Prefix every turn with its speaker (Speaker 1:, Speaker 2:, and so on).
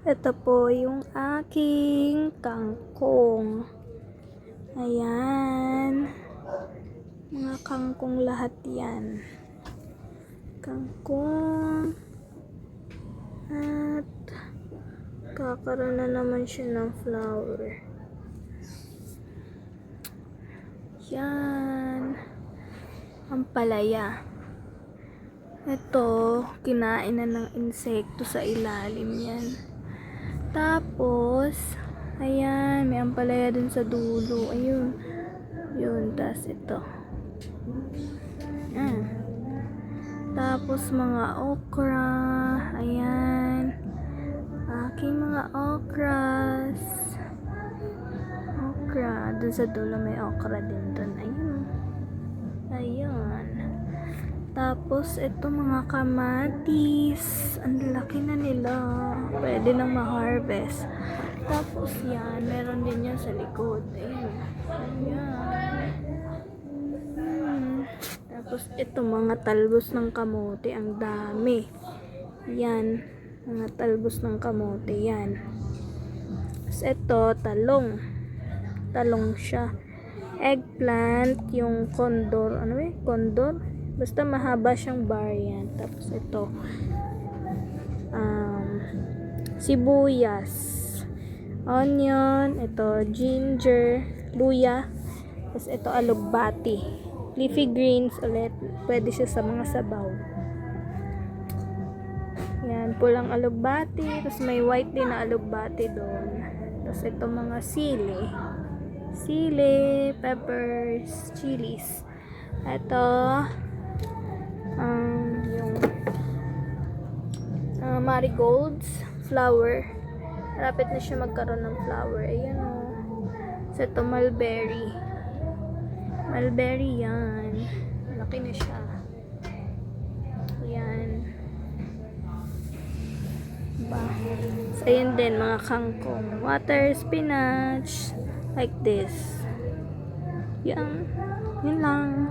Speaker 1: Ito po yung aking kangkong. Ayan. Mga kangkong lahat yan. Kangkong. At kakaroon na naman siya ng flower. Yan. Ampalaya. Ito, kinain na ng insekto sa ilalim yan. Tapos, ayan, may ampalaya dun sa dulo. Ayun. Yun, tas ito. Ayan. Tapos, mga okra. Ayan. Aking mga okras. Okra. Dun sa dulo may okra din dun. Ayun. Ayun. Tapos, ito mga kamatis. Ang laki na nila. Pwede nang ma-harvest. Tapos, yan. Meron din yan sa likod. Ayun. Ayan. Tapos, ito mga talbos ng kamote. Ang dami. Yan. Mga talbos ng kamote. Yan. Tapos, ito, talong. Talong siya. Eggplant. Yung condor. Ano eh? Condor? Basta mahaba siyang bar yan. Tapos ito. Sibuyas. Onion. Ito. Ginger. Luya. Tapos ito alugbati. Leafy greens ulit. Pwede siya sa mga sabaw. Yan. Pulang alugbati. Tapos may white din na alugbati doon. Tapos ito mga sili. Sili. Peppers. Chilies. Ito. Yung marigolds flower. Rapid na siya magkaroon ng flower. Ayan o. So, ito mulberry. Mulberry yan. Laki na siya. Ayan. Diba? So, ayan din mga kangkong. Water spinach. Like this. Yan. Yun lang.